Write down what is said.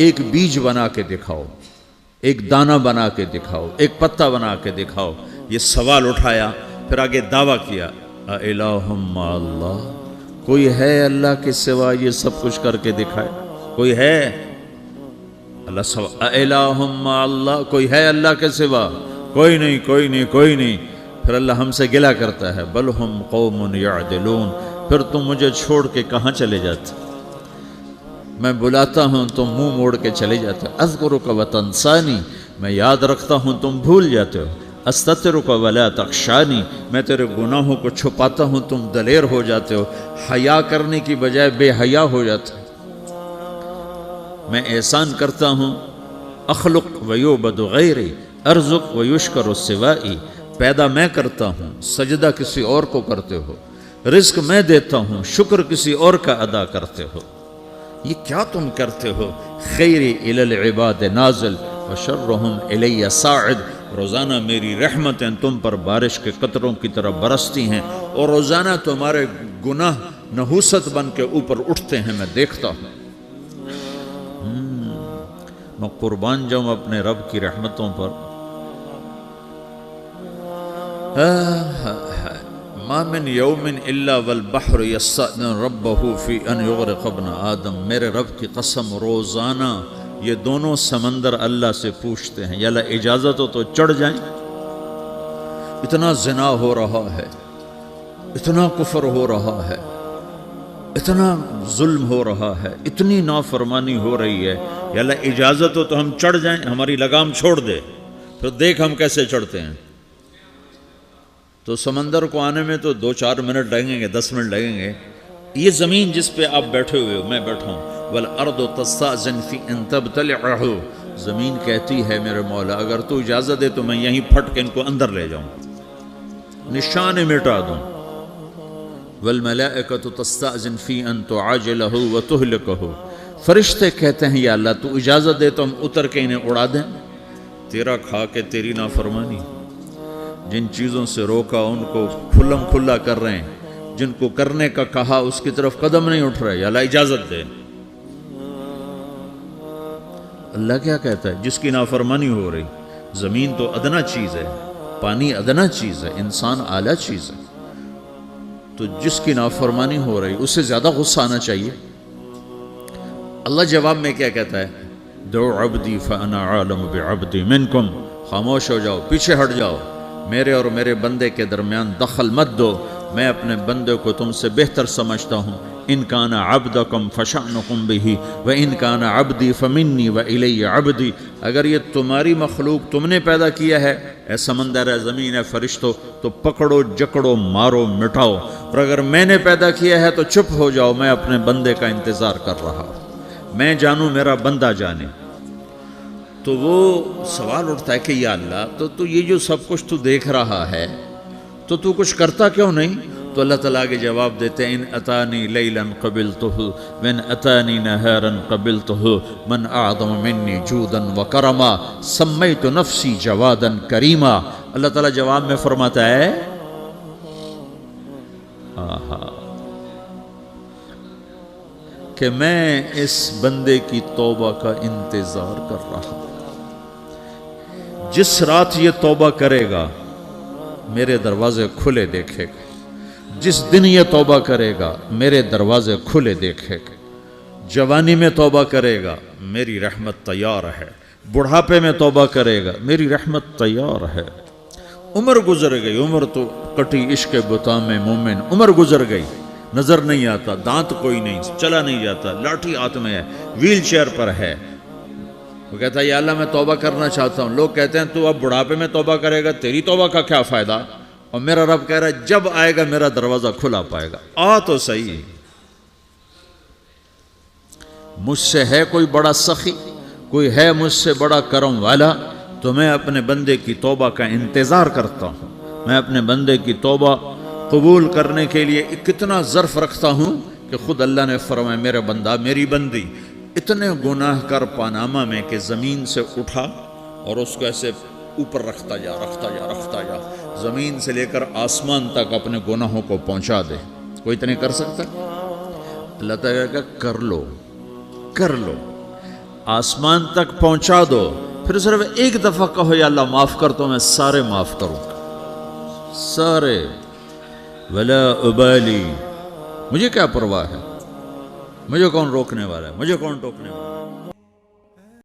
ایک بیج بنا کے دکھاؤ، ایک دانہ بنا کے دکھاؤ، ایک پتا بنا کے دکھاؤ۔ یہ سوال اٹھایا، پھر آگے دعویٰ کیا، اِلٰہٌ مع اللہ، کوئی ہے اللہ کے سوا یہ سب کچھ کر کے دکھائے؟ کوئی ہے؟ اللہ سوا اِلٰہٌ مع اللہ، کوئی ہے اللہ کے سوا؟ کوئی نہیں، کوئی نہیں، کوئی نہیں۔ پھر اللہ ہم سے گلہ کرتا ہے، بل ہم قوم یعدلون، پھر تم مجھے چھوڑ کے کہاں چلے جاتے؟ میں بلاتا ہوں تم منہ موڑ کے چلے جاتے ہو۔ اذکرک وتنسانی، میں یاد رکھتا ہوں تم بھول جاتے ہو۔ استترک ولا تخشانی، میں تیرے گناہوں کو چھپاتا ہوں تم دلیر ہو جاتے ہو، حیا کرنے کی بجائے بے حیا ہو جاتے ہو۔ میں احسان کرتا ہوں، اخلق ویعبد غیری، ارزق ویشکر سوائی، پیدا میں کرتا ہوں، سجدہ کسی اور کو کرتے ہو، رزق میں دیتا ہوں، شکر کسی اور کا ادا کرتے ہو۔ یہ کیا تم کرتے ہو؟ خیری الی العباد نازل وشرہم الی صاعد، روزانہ میری رحمتیں تم پر بارش کے قطروں کی طرح برستی ہیں، اور روزانہ تمہارے گناہ نحوست بن کے اوپر اٹھتے ہیں، میں دیکھتا ہوں۔ میں قربان جاؤں اپنے رب کی رحمتوں پر۔ ما من یوم الا والبحر یستأذن ربہ فی ان یغرق ابن آدم، میرے رب کی قسم روزانہ یہ دونوں سمندر اللہ سے پوچھتے ہیں، یا اللہ اجازت ہو تو چڑھ جائیں۔ اتنا زنا ہو رہا ہے، اتنا کفر ہو رہا ہے، اتنا ظلم ہو رہا ہے، اتنی نافرمانی ہو رہی ہے، یا اللہ اجازت ہو تو ہم چڑھ جائیں، ہماری لگام چھوڑ دے، پھر دیکھ ہم کیسے چڑھتے ہیں۔ تو سمندر کو آنے میں تو 2-4 منٹ لگیں گے، 10 منٹ لگیں گے۔ یہ زمین جس پہ آپ بیٹھے ہوئے ہو، میں بیٹھا ہوں، وَالْأَرْضُ تَسْتَأْذِنُ فِي أَن تَبْتَلِعَهُ، زمین کہتی ہے میرے مولا اگر تو اجازت دے تو میں یہیں پھٹ کے ان کو اندر لے جاؤں، نشان مٹا دوں۔ وَالْمَلَائِكَةُ تَسْتَأْذِنُ فِي أَن تُعَاجِلَهُ وَتُهْلِكَهُ، فرشتے کہتے ہیں یا اللہ تو اجازت دے تو ہم اتر کے انہیں اڑا دیں۔ تیرا کھا کے تیری نافرمانی، جن چیزوں سے روکا ان کو کھلم کھلا کر رہے ہیں، جن کو کرنے کا کہا اس کی طرف قدم نہیں اٹھ رہے، یا اللہ اجازت دے۔ اللہ کیا کہتا ہے؟ جس کی نافرمانی ہو رہی، زمین تو ادنا چیز ہے، پانی ادنا چیز ہے، انسان اعلیٰ چیز ہے، تو جس کی نافرمانی ہو رہی اس سے زیادہ غصہ آنا چاہیے۔ اللہ جواب میں کیا کہتا ہے؟ دعو عبدی فانا عالم بعبدی منکم، خاموش ہو جاؤ، پیچھے ہٹ جاؤ، میرے اور میرے بندے کے درمیان دخل مت دو، میں اپنے بندے کو تم سے بہتر سمجھتا ہوں۔ ان کان عبدکم فشأنکم بہ وان کان عبدی فمنی والی عبدی، اگر یہ تمہاری مخلوق تم نے پیدا کیا ہے، اے سمندر ہے، زمین ہے، فرشتوں، تو پکڑو جکڑو مارو مٹاؤ، اور اگر میں نے پیدا کیا ہے تو چپ ہو جاؤ، میں اپنے بندے کا انتظار کر رہا ہوں، میں جانوں میرا بندہ جانے۔ تو وہ سوال اٹھتا ہے کہ یا اللہ تو یہ جو سب کچھ تو دیکھ رہا ہے تو کچھ کرتا کیوں نہیں؟ تو اللہ تعالیٰ کے جواب دیتے ہیں، ان اتانی لیلا قبلتہ وان اتانی نہارا قبلتہ من اعظم منی جودا وکرما سمیت نفسی جوادا کریما۔ اللہ تعالیٰ جواب میں فرماتا ہے کہ میں اس بندے کی توبہ کا انتظار کر رہا ہوں، جس رات یہ توبہ کرے گا میرے دروازے کھلے دیکھے گا، جس دن یہ توبہ کرے گا میرے دروازے کھلے دیکھے گا، جوانی میں توبہ کرے گا میری رحمت تیار ہے، بڑھاپے میں توبہ کرے گا میری رحمت تیار ہے۔ عمر گزر گئی، عمر تو کٹی عشق بتا میں مومن، عمر گزر گئی، نظر نہیں آتا، دانت کوئی نہیں، چلا نہیں جاتا، لاٹھی ہاتھ میں ہے، ویل چیئر پر ہے۔ وہ کہتا ہے یا اللہ میں توبہ کرنا چاہتا ہوں۔ لوگ کہتے ہیں تو اب بڑھاپے میں توبہ کرے گا، تیری توبہ کا کیا فائدہ؟ اور میرا رب کہہ رہا ہے جب آئے گا میرا دروازہ کھلا پائے گا، آ تو صحیح۔ مجھ سے ہے کوئی بڑا سخی، کوئی ہے مجھ سے بڑا کرم والا، تو میں اپنے بندے کی توبہ کا انتظار کرتا ہوں، میں اپنے بندے کی توبہ قبول کرنے کے لیے کتنا ظرف رکھتا ہوں کہ خود اللہ نے فرمایا میرے بندہ میری بندی اتنے گناہ کر پاناما میں کہ زمین سے اٹھا اور اس کو ایسے اوپر رکھتا جا، زمین سے لے کر آسمان تک اپنے گناہوں کو پہنچا دے۔ کوئی اتنے کر سکتا؟ اللہ تعالیٰ کہا کر لو، آسمان تک پہنچا دو، پھر صرف ایک دفعہ کہو یا اللہ معاف کر، تو میں سارے معاف کروں گا، سارے، ولا ابالی، مجھے کیا پرواہ ہے، مجھے کون روکنے والا ہے، مجھے کون ٹوکنے والا ہے۔